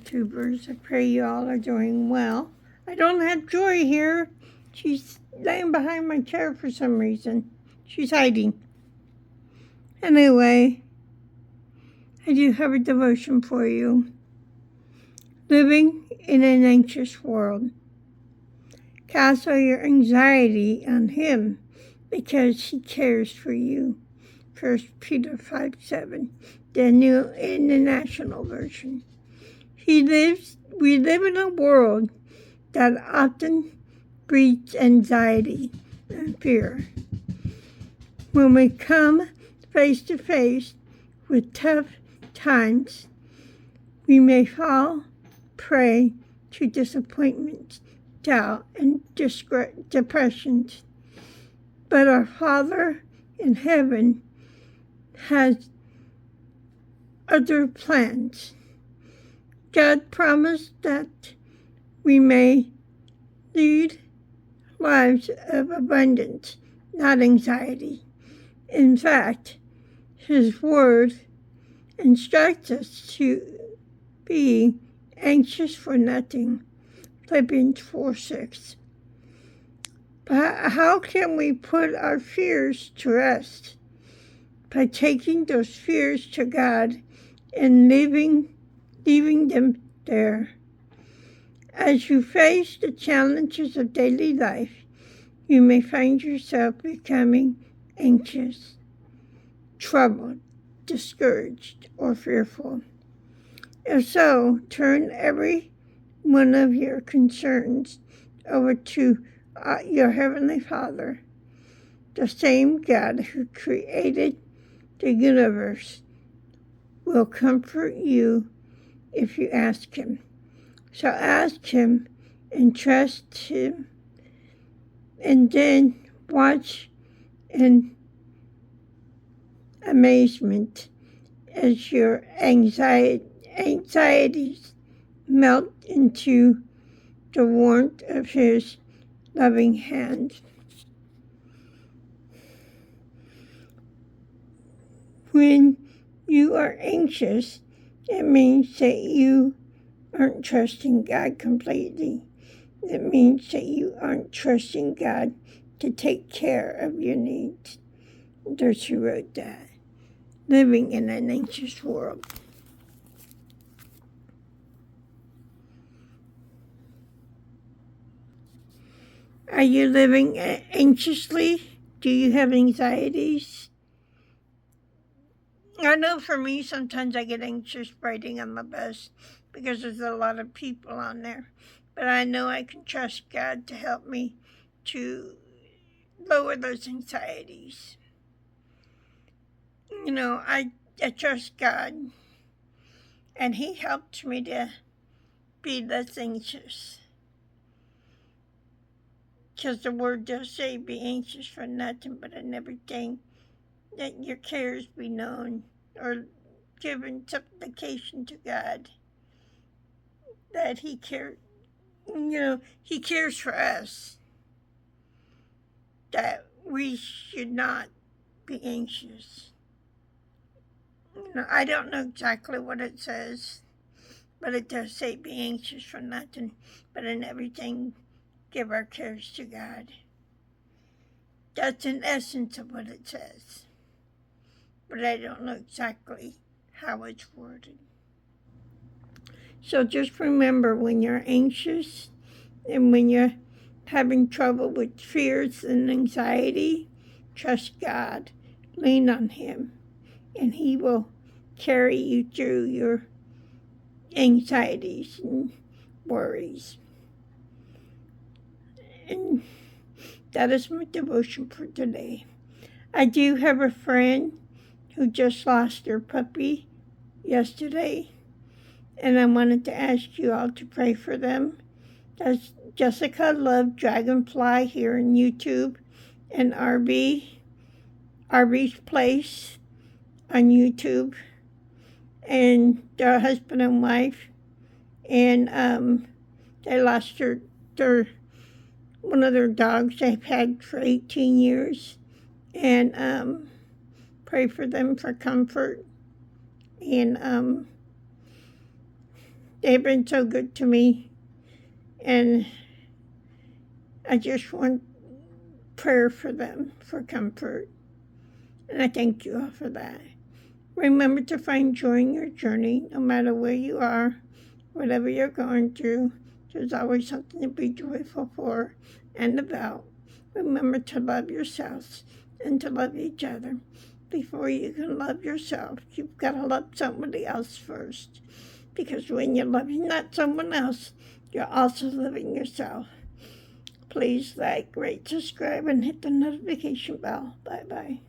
YouTubers. I pray you all are doing well. I don't have Joy here. She's laying behind my chair for some reason. She's hiding. Anyway, I do have a devotion for you. Living in an anxious world. Cast all your anxiety on Him because He cares for you. 1 Peter 5:7, the New International Version. We live in a world that often breeds anxiety and fear. When we come face to face with tough times, we may fall prey to disappointment, doubt, and depressions. But our Father in heaven has other plans. God promised that we may lead lives of abundance, not anxiety. In fact, His Word instructs us to be anxious for nothing. Philippians 4:6. But how can we put our fears to rest? By taking those fears to God and leaving them there. As you face the challenges of daily life, you may find yourself becoming anxious, troubled, discouraged, or fearful. If so, turn every one of your concerns over to your Heavenly Father, the same God who created the universe will comfort you if you ask Him. So ask Him and trust Him, and then watch in amazement as your anxieties melt into the warmth of His loving hand. When you are anxious, it means that you aren't trusting God completely. It means that you aren't trusting God to take care of your needs. There's who wrote that. Living in an anxious world. Are you living anxiously? Do you have anxieties? I know for me, sometimes I get anxious riding on the bus because there's a lot of people on there. But I know I can trust God to help me to lower those anxieties. You know, I trust God, and He helped me to be less anxious. Because the Word does say, be anxious for nothing, but in everything, that your cares be known, or given supplication to God, that He cares, He cares for us, that we should not be anxious. I don't know exactly what it says, but it does say be anxious for nothing, but in everything give our cares to God. That's an essence of what it says, but I don't know exactly how it's worded. So just remember, when you're anxious and when you're having trouble with fears and anxiety, trust God, lean on Him, and He will carry you through your anxieties and worries. And that is my devotion for today. I do have a friend who just lost her puppy yesterday, and I wanted to ask you all to pray for them. That's Jessica Love Dragonfly here on YouTube, and Arby's Place on YouTube, and their husband and wife, and they lost their one of their dogs they've had for 18 years, and pray for them for comfort, and They've been so good to me, and I just want prayer for them, for comfort. And I thank you all for that. Remember to find joy in your journey, no matter where you are, whatever you're going through. There's always something to be joyful for and about. Remember to love yourselves and to love each other. Before you can love yourself, you've got to love somebody else first. Because when you're loving not someone else, you're also loving yourself. Please like, rate, subscribe, and hit the notification bell. Bye-bye.